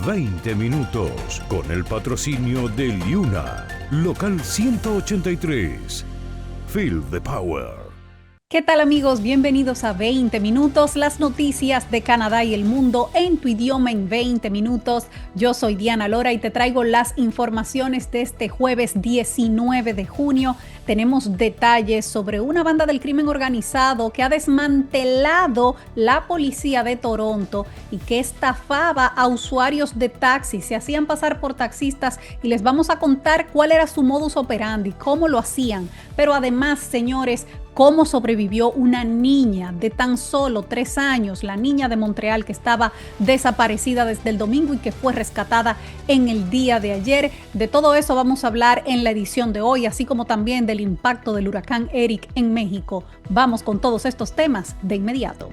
20 minutos, con el patrocinio de Liuna, local 183. Feel the power. ¿Qué tal, amigos? Bienvenidos a 20 minutos, las noticias de Canadá y el mundo en tu idioma en 20 minutos. Yo soy Diana Lora y te traigo las informaciones de este jueves 19 de junio. Tenemos detalles sobre una banda del crimen organizado que ha desmantelado la policía de Toronto y que estafaba a usuarios de taxis. Se hacían pasar por taxistas y les vamos a contar cuál era su modus operandi, cómo lo hacían. Pero además, señores, cómo sobrevivió una niña de tan solo 3 años, la niña de Montreal que estaba desaparecida desde el domingo y que fue rescatada en el día de ayer. De todo eso vamos a hablar en la edición de hoy, así como también del impacto del huracán Eric en México. Vamos con todos estos temas de inmediato.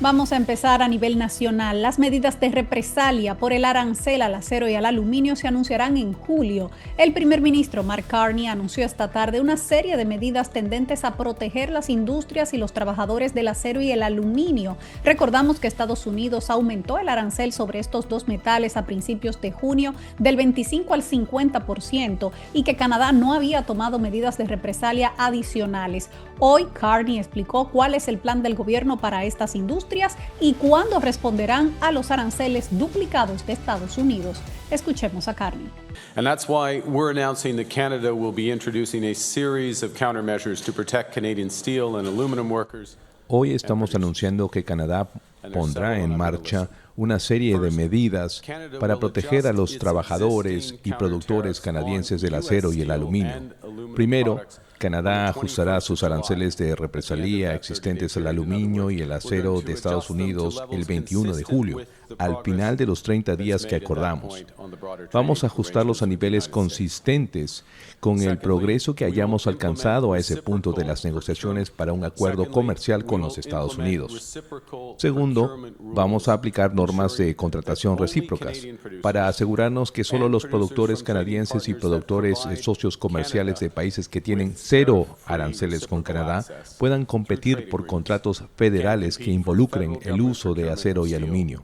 Vamos a empezar a nivel nacional. Las medidas de represalia por el arancel al acero y al aluminio se anunciarán en julio. El primer ministro Mark Carney anunció esta tarde una serie de medidas tendentes a proteger las industrias y los trabajadores del acero y el aluminio. Recordamos que Estados Unidos aumentó el arancel sobre estos dos metales a principios de junio del 25 al 50% y que Canadá no había tomado medidas de represalia adicionales. Hoy Carney explicó cuál es el plan del gobierno para estas industrias y cuándo responderán a los aranceles duplicados de Estados Unidos. Escuchemos a Carney. And that's why we're announcing that Canada will be introducing a series of countermeasures to protect Canadian steel and aluminum workers. Hoy estamos anunciando que Canadá pondrá en marcha una serie de medidas para proteger a los trabajadores y productores canadienses del acero y el aluminio. Primero, Canadá ajustará sus aranceles de represalia existentes al aluminio y el acero de Estados Unidos el 21 de julio, al final de los 30 días que acordamos. Vamos a ajustarlos a niveles consistentes con el progreso que hayamos alcanzado a ese punto de las negociaciones para un acuerdo comercial con los Estados Unidos. Segundo, vamos a aplicar normas de contratación recíprocas para asegurarnos que solo los productores canadienses y productores socios comerciales de países que tienen cero aranceles con Canadá puedan competir por contratos federales que involucren el uso de acero y aluminio.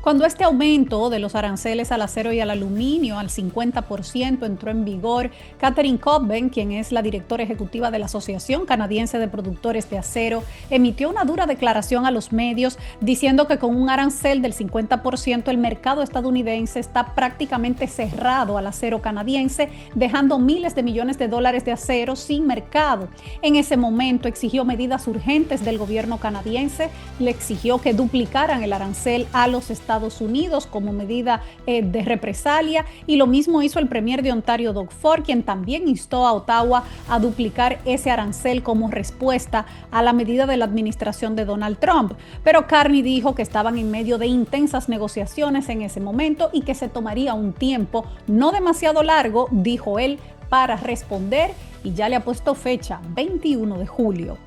Cuando este aumento de los aranceles al acero y al aluminio al 50% entró en vigor, Catherine Cobben, quien es la directora ejecutiva de la Asociación Canadiense de Productores de Acero, emitió una dura declaración a los medios diciendo que con un arancel del 50% el mercado estadounidense está prácticamente cerrado al acero canadiense, dejando miles de millones de dólares de acero sin mercado. En ese momento exigió medidas urgentes del gobierno canadiense, le exigió que duplicaran el arancel a los Estados Unidos como medida de represalia, y lo mismo hizo el premier de Ontario, Doug Ford, quien también instó a Ottawa a duplicar ese arancel como respuesta a la medida de la administración de Donald Trump. Pero Carney dijo que estaban en medio de intensas negociaciones en ese momento y que se tomaría un tiempo no demasiado largo, dijo él, para responder, y ya le ha puesto fecha, 21 de julio.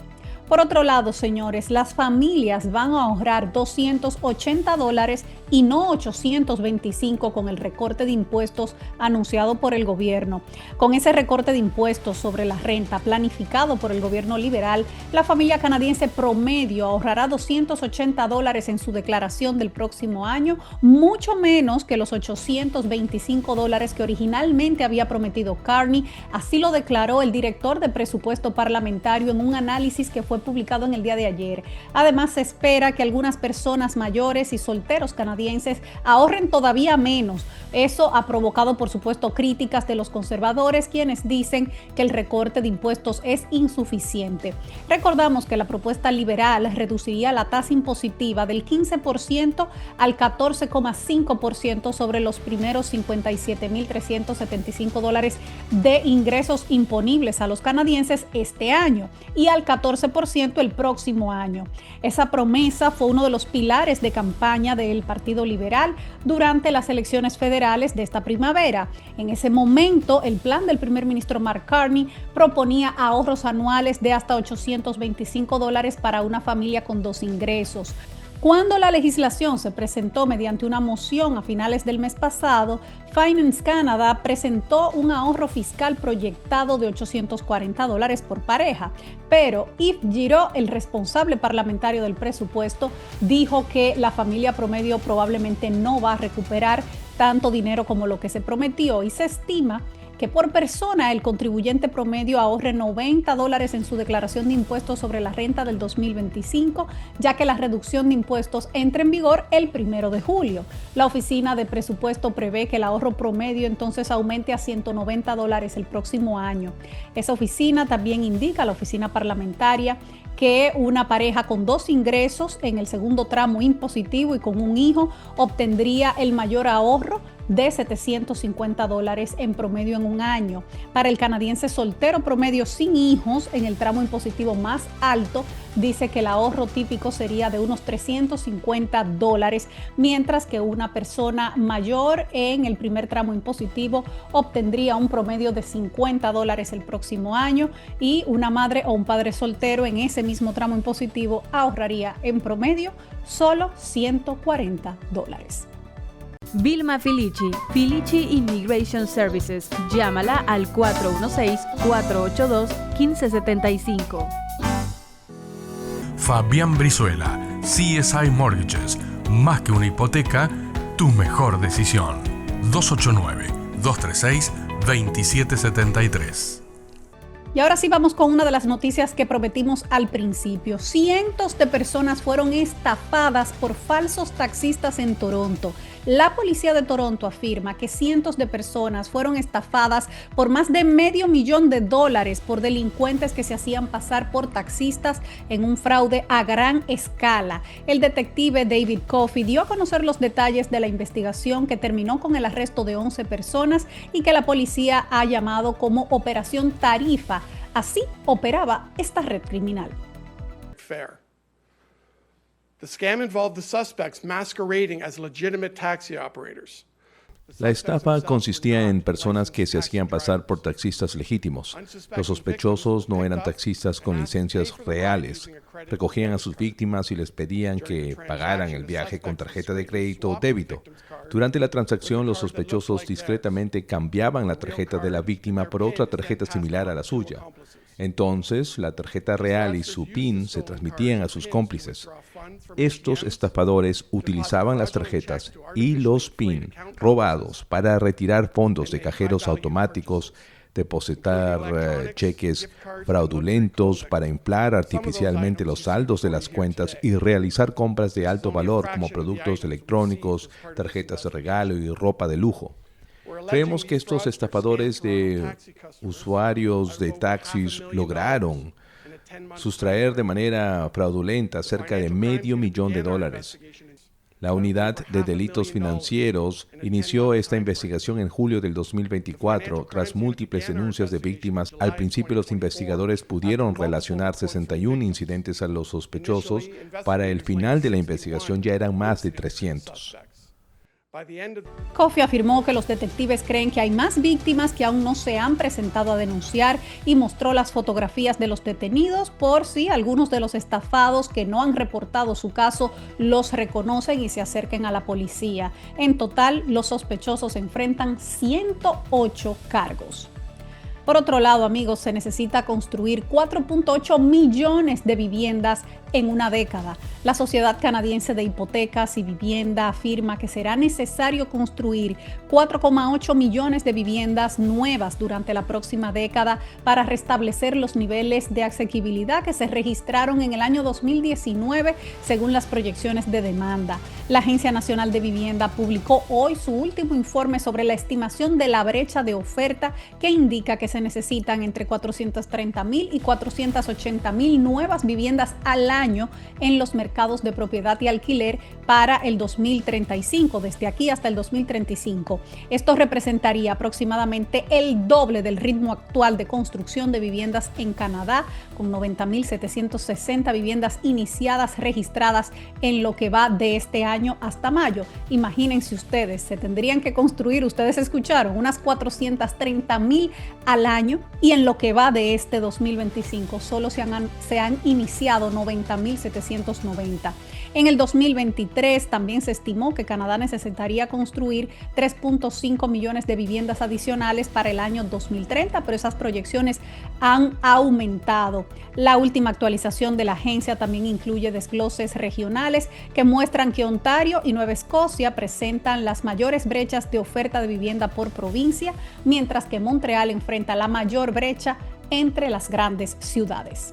Por otro lado, señores, las familias van a ahorrar $280 y no 825 con el recorte de impuestos anunciado por el gobierno. Con ese recorte de impuestos sobre la renta planificado por el gobierno liberal, la familia canadiense promedio ahorrará $280 en su declaración del próximo año, mucho menos que los $825 que originalmente había prometido Carney. Así lo declaró el director de presupuesto parlamentario en un análisis que fue publicado en el día de ayer. Además, se espera que algunas personas mayores y solteros canadienses ahorren todavía menos. Eso ha provocado, por supuesto, críticas de los conservadores, quienes dicen que el recorte de impuestos es insuficiente. Recordamos que la propuesta liberal reduciría la tasa impositiva del 15% al 14,5% sobre los primeros $57,375 de ingresos imponibles a los canadienses este año y al 14% el próximo año. Esa promesa fue uno de los pilares de campaña del Partido Liberal durante las elecciones federales de esta primavera. En ese momento, el plan del primer ministro Mark Carney proponía ahorros anuales de hasta $825 para una familia con 2 ingresos. Cuando la legislación se presentó mediante una moción a finales del mes pasado, Finance Canada presentó un ahorro fiscal proyectado de $840 por pareja, pero Yves Giraud, el responsable parlamentario del presupuesto, dijo que la familia promedio probablemente no va a recuperar tanto dinero como lo que se prometió y se estima que por persona el contribuyente promedio ahorre $90 en su declaración de impuestos sobre la renta del 2025, ya que la reducción de impuestos entra en vigor el 1 de julio. La oficina de presupuesto prevé que el ahorro promedio entonces aumente a $190 el próximo año. Esa oficina también indica, la oficina parlamentaria, que una pareja con 2 ingresos en el segundo tramo impositivo y con un hijo obtendría el mayor ahorro de $750 en promedio en un año. Para el canadiense soltero promedio sin hijos en el tramo impositivo más alto, dice que el ahorro típico sería de unos $350, mientras que una persona mayor en el primer tramo impositivo obtendría un promedio de $50 el próximo año y una madre o un padre soltero en ese mismo tramo impositivo ahorraría en promedio solo $140. Vilma Filici, Filici Immigration Services. Llámala al 416-482-1575. Fabián Brizuela, CSI Mortgages. Más que una hipoteca, tu mejor decisión. 289-236-2773. Y ahora sí vamos con una de las noticias que prometimos al principio. Cientos de personas fueron estafadas por falsos taxistas en Toronto. La policía de Toronto afirma que cientos de personas fueron estafadas por más de $500,000 por delincuentes que se hacían pasar por taxistas en un fraude a gran escala. El detective David Coffey dio a conocer los detalles de la investigación que terminó con el arresto de 11 personas y que la policía ha llamado como Operación Tarifa. Así operaba esta red criminal. The scam involved the suspects masquerading as legitimate taxi operators. La estafa consistía en personas que se hacían pasar por taxistas legítimos. Los sospechosos no eran taxistas con licencias reales. Recogían a sus víctimas y les pedían que pagaran el viaje con tarjeta de crédito o débito. Durante la transacción, los sospechosos discretamente cambiaban la tarjeta de la víctima por otra tarjeta similar a la suya. Entonces, la tarjeta real y su PIN se transmitían a sus cómplices. Estos estafadores utilizaban las tarjetas y los PIN robados para retirar fondos de cajeros automáticos, depositar cheques fraudulentos para inflar artificialmente los saldos de las cuentas y realizar compras de alto valor como productos electrónicos, tarjetas de regalo y ropa de lujo. Creemos que estos estafadores de usuarios de taxis lograron sustraer de manera fraudulenta cerca de $500,000. La Unidad de Delitos Financieros inició esta investigación en julio del 2024 tras múltiples denuncias de víctimas. Al principio, los investigadores pudieron relacionar 61 incidentes a los sospechosos. Para el final de la investigación ya eran más de 300. Coffey afirmó que los detectives creen que hay más víctimas que aún no se han presentado a denunciar y mostró las fotografías de los detenidos por si algunos de los estafados que no han reportado su caso los reconocen y se acerquen a la policía. En total, los sospechosos enfrentan 108 cargos. Por otro lado, amigos, se necesita construir 4.8 millones de viviendas en una década. La Sociedad Canadiense de Hipotecas y Vivienda afirma que será necesario construir 4,8 millones de viviendas nuevas durante la próxima década para restablecer los niveles de asequibilidad que se registraron en el año 2019 según las proyecciones de demanda. La Agencia Nacional de Vivienda publicó hoy su último informe sobre la estimación de la brecha de oferta que indica que se necesitan entre 430,000 y 480,000 nuevas viviendas al año en los mercados de propiedad y alquiler para el 2035, desde aquí hasta el 2035. Esto representaría aproximadamente el doble del ritmo actual de construcción de viviendas en Canadá, con 90,760 viviendas iniciadas registradas en lo que va de este año hasta mayo. Imagínense ustedes, se tendrían que construir, ustedes escucharon, unas 430,000 al año y en lo que va de este 2025 solo se han iniciado 90.790. En el 2023 también se estimó que Canadá necesitaría construir 3.5 millones de viviendas adicionales para el año 2030, pero esas proyecciones han aumentado. La última actualización de la agencia también incluye desgloses regionales que muestran que Ontario y Nueva Escocia presentan las mayores brechas de oferta de vivienda por provincia, mientras que Montreal enfrenta la mayor brecha entre las grandes ciudades.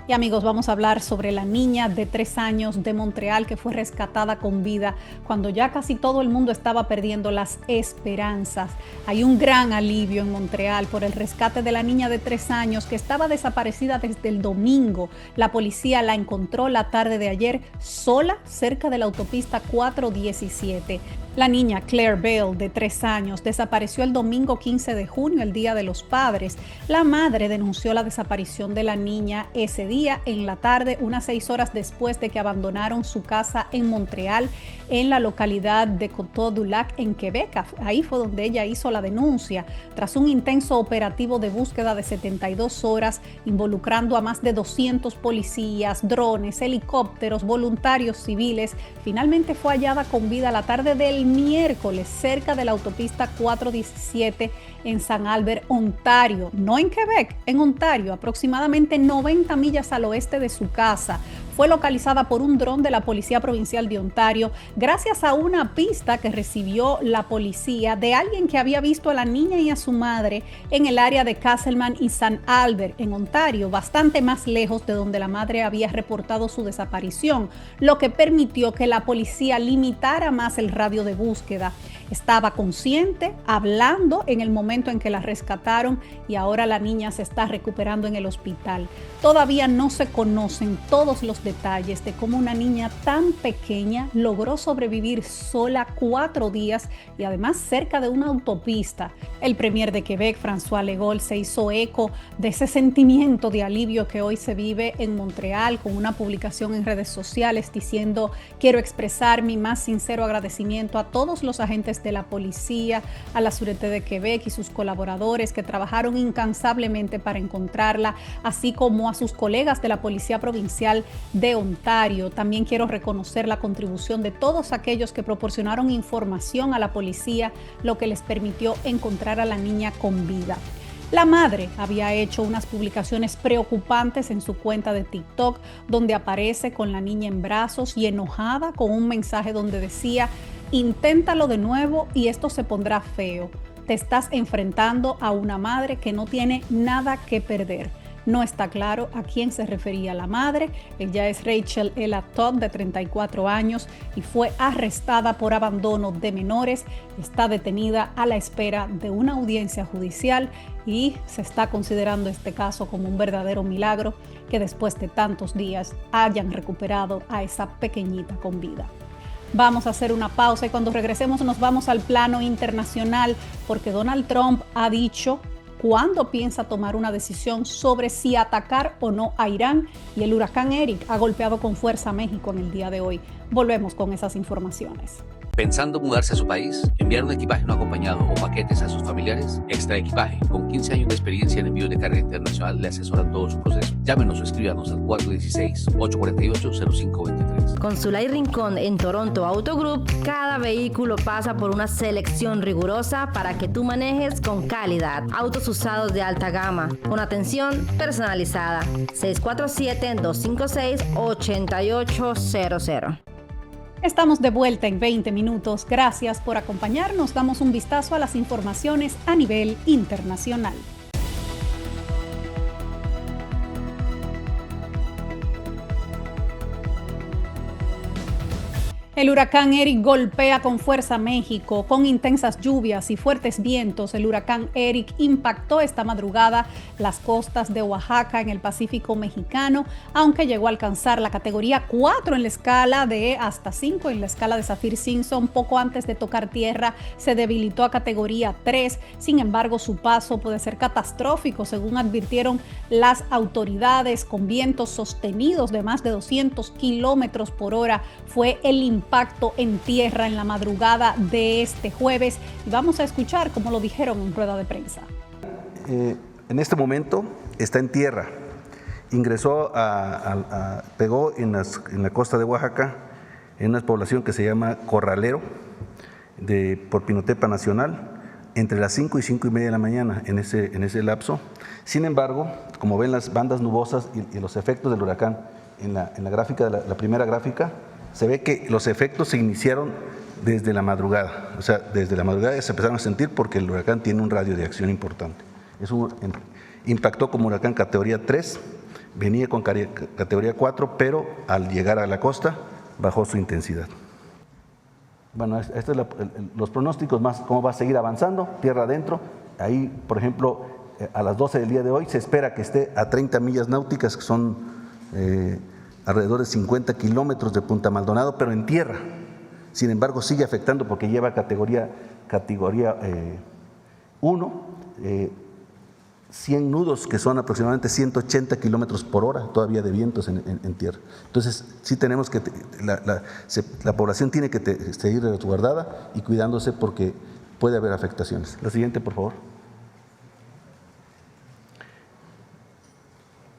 Y amigos, vamos a hablar sobre la niña de 3 años de Montreal que fue rescatada con vida cuando ya casi todo el mundo estaba perdiendo las esperanzas. Hay un gran alivio en Montreal por el rescate de la niña de 3 años que estaba desaparecida desde el domingo. La policía la encontró la tarde de ayer sola cerca de la autopista 417. La niña Claire Bell, de 3 años, desapareció el domingo 15 de junio, el Día de los Padres. La madre denunció la desaparición de la niña ese día en la tarde, unas 6 horas después de que abandonaron su casa en Montreal, en la localidad de Coteau-du-Lac, en Quebec. Ahí fue donde ella hizo la denuncia. Tras un intenso operativo de búsqueda de 72 horas, involucrando a más de 200 policías, drones, helicópteros, voluntarios civiles, finalmente fue hallada con vida la tarde del miércoles cerca de la autopista 417 en San Albert, Ontario, no en Quebec, en Ontario, aproximadamente 90 millas al oeste de su casa. Fue localizada por un dron de la Policía Provincial de Ontario gracias a una pista que recibió la policía de alguien que había visto a la niña y a su madre en el área de Casselman y San Albert, en Ontario, bastante más lejos de donde la madre había reportado su desaparición, lo que permitió que la policía limitara más el radio de búsqueda. Estaba consciente, hablando en el momento en que la rescataron y ahora la niña se está recuperando en el hospital. Todavía no se conocen todos los detalles de cómo una niña tan pequeña logró sobrevivir sola 4 días y además cerca de una autopista. El premier de Quebec, François Legault, se hizo eco de ese sentimiento de alivio que hoy se vive en Montreal con una publicación en redes sociales diciendo: quiero expresar mi más sincero agradecimiento a todos los agentes de la policía, a la Sûreté de Quebec y sus colaboradores que trabajaron incansablemente para encontrarla, así como a sus colegas de la Policía Provincial de Ontario. También quiero reconocer la contribución de todos aquellos que proporcionaron información a la policía, lo que les permitió encontrar a la niña con vida. La madre había hecho unas publicaciones preocupantes en su cuenta de TikTok, donde aparece con la niña en brazos y enojada con un mensaje donde decía: inténtalo de nuevo y esto se pondrá feo. Te estás enfrentando a una madre que no tiene nada que perder. No está claro a quién se refería la madre. Ella es Rachel Ella Todd, de 34 años, y fue arrestada por abandono de menores. Está detenida a la espera de una audiencia judicial y se está considerando este caso como un verdadero milagro que después de tantos días hayan recuperado a esa pequeñita con vida. Vamos a hacer una pausa y cuando regresemos nos vamos al plano internacional porque Donald Trump ha dicho cuándo piensa tomar una decisión sobre si atacar o no a Irán, y el huracán Eric ha golpeado con fuerza a México en el día de hoy. Volvemos con esas informaciones. ¿Pensando mudarse a su país? ¿Enviar un equipaje no acompañado o paquetes a sus familiares? Extra Equipaje, con 15 años de experiencia en envío de carga internacional, le asesoran todo su proceso. Llámenos o escríbanos al 416-848-0523. Con Zulay Rincón en Toronto Auto Group, cada vehículo pasa por una selección rigurosa para que tú manejes con calidad. Autos usados de alta gama, con atención personalizada. 647-256-8800. Estamos de vuelta en 20 minutos. Gracias por acompañarnos. Damos un vistazo a las informaciones a nivel internacional. El huracán Eric golpea con fuerza México, con intensas lluvias y fuertes vientos. El huracán Eric impactó esta madrugada las costas de Oaxaca en el Pacífico mexicano, aunque llegó a alcanzar la categoría 4 en la escala de hasta 5 en la escala de Saffir-Simpson. Poco antes de tocar tierra se debilitó a categoría 3. Sin embargo, su paso puede ser catastrófico, según advirtieron las autoridades, con vientos sostenidos de más de 200 kilómetros por hora. Fue el impacto en tierra en la madrugada de este jueves y vamos a escuchar cómo lo dijeron en rueda de prensa. en este momento está en tierra. Ingresó, pegó en la costa de Oaxaca, en una población que se llama Corralero, por Pinotepa Nacional, entre las 5 y 5 y media de la mañana, en ese lapso. Sin embargo, como ven las bandas nubosas y los efectos del huracán en la gráfica, la primera gráfica, se ve que los efectos se iniciaron desde la madrugada. O sea, desde la madrugada se empezaron a sentir porque el huracán tiene un radio de acción importante. Impactó como huracán categoría 3, venía con categoría 4, pero al llegar a la costa bajó su intensidad. Bueno, estos es los pronósticos más, cómo va a seguir avanzando, tierra adentro. Ahí, por ejemplo, a las 12 del día de hoy se espera que esté a 30 millas náuticas, que son alrededor de 50 kilómetros de Punta Maldonado, pero en tierra. Sin embargo, sigue afectando porque lleva categoría 1, 100 nudos, que son aproximadamente 180 kilómetros por hora todavía de vientos en tierra. Entonces, sí tenemos que, la población tiene que seguir resguardada y cuidándose porque puede haber afectaciones. La siguiente, por favor.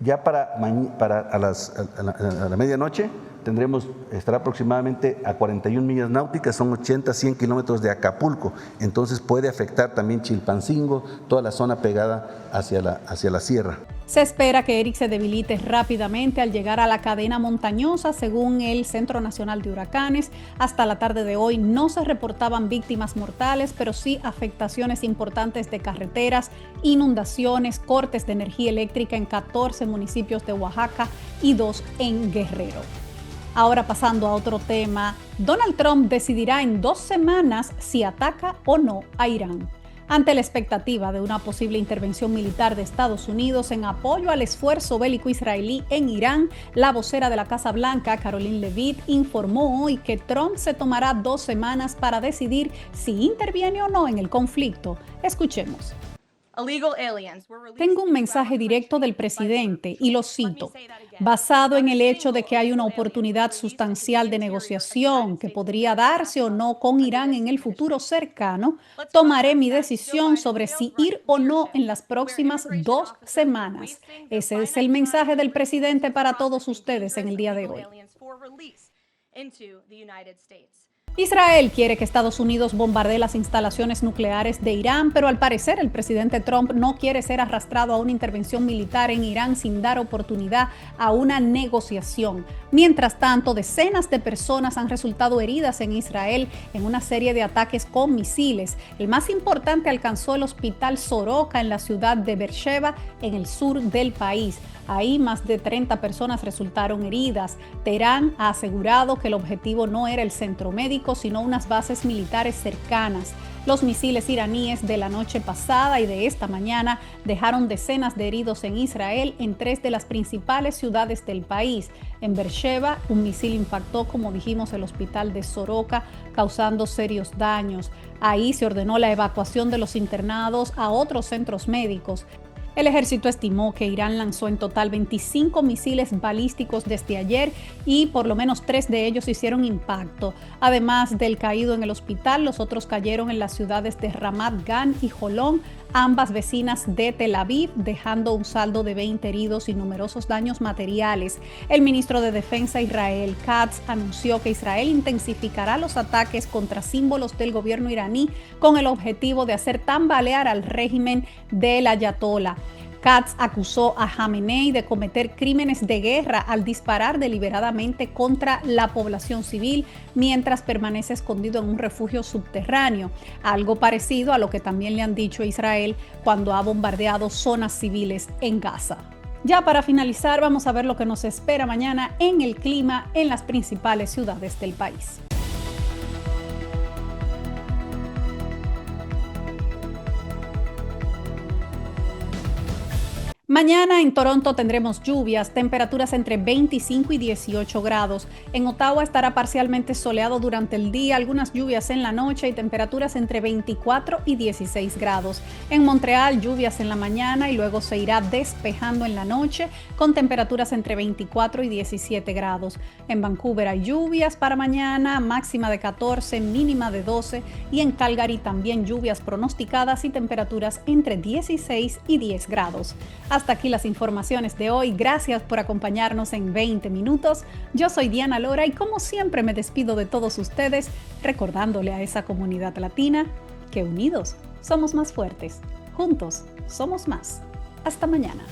Ya a la medianoche estará aproximadamente a 41 millas náuticas, son 80, 100 kilómetros de Acapulco, entonces puede afectar también Chilpancingo, toda la zona pegada hacia la sierra. Se espera que Eric se debilite rápidamente al llegar a la cadena montañosa, según el Centro Nacional de Huracanes. Hasta la tarde de hoy no se reportaban víctimas mortales, pero sí afectaciones importantes de carreteras, inundaciones, cortes de energía eléctrica en 14 municipios de Oaxaca y 2 en Guerrero. Ahora pasando a otro tema, Donald Trump decidirá en 2 semanas si ataca o no a Irán. Ante la expectativa de una posible intervención militar de Estados Unidos en apoyo al esfuerzo bélico israelí en Irán, la vocera de la Casa Blanca, Caroline Leavitt, informó hoy que Trump se tomará 2 semanas para decidir si interviene o no en el conflicto. Escuchemos. Tengo un mensaje directo del presidente y lo cito. Basado en el hecho de que hay una oportunidad sustancial de negociación que podría darse o no con Irán en el futuro cercano, tomaré mi decisión sobre si ir o no en las próximas 2 semanas. Ese es el mensaje del presidente para todos ustedes en el día de hoy. Israel quiere que Estados Unidos bombardee las instalaciones nucleares de Irán, pero al parecer el presidente Trump no quiere ser arrastrado a una intervención militar en Irán sin dar oportunidad a una negociación. Mientras tanto, decenas de personas han resultado heridas en Israel en una serie de ataques con misiles. El más importante alcanzó el hospital Soroka en la ciudad de Beersheba, en el sur del país. Ahí más de 30 personas resultaron heridas. Teherán ha asegurado que el objetivo no era el centro médico, sino unas bases militares cercanas. Los misiles iraníes de la noche pasada y de esta mañana dejaron decenas de heridos en Israel en 3 de las principales ciudades del país. En Beersheba, un misil impactó, como dijimos, el hospital de Soroka, causando serios daños. Ahí se ordenó la evacuación de los internados a otros centros médicos. El ejército estimó que Irán lanzó en total 25 misiles balísticos desde ayer y por lo menos 3 de ellos hicieron impacto. Además del caído en el hospital, los otros cayeron en las ciudades de Ramat Gan y Jolón, ambas vecinas de Tel Aviv, dejando un saldo de 20 heridos y numerosos daños materiales. El ministro de Defensa Israel Katz anunció que Israel intensificará los ataques contra símbolos del gobierno iraní con el objetivo de hacer tambalear al régimen del ayatolá. Katz acusó a Jamenei de cometer crímenes de guerra al disparar deliberadamente contra la población civil mientras permanece escondido en un refugio subterráneo, algo parecido a lo que también le han dicho a Israel cuando ha bombardeado zonas civiles en Gaza. Ya para finalizar, vamos a ver lo que nos espera mañana en el clima en las principales ciudades del país. Mañana en Toronto tendremos lluvias, temperaturas entre 25 y 18 grados. En Ottawa estará parcialmente soleado durante el día, algunas lluvias en la noche y temperaturas entre 24 y 16 grados. En Montreal, lluvias en la mañana y luego se irá despejando en la noche con temperaturas entre 24 y 17 grados. En Vancouver hay lluvias para mañana, máxima de 14, mínima de 12 y en Calgary también lluvias pronosticadas y temperaturas entre 16 y 10 grados. Hasta aquí las informaciones de hoy. Gracias por acompañarnos en 20 minutos. Yo soy Diana Lora y como siempre me despido de todos ustedes recordándole a esa comunidad latina que unidos somos más fuertes. Juntos somos más. Hasta mañana.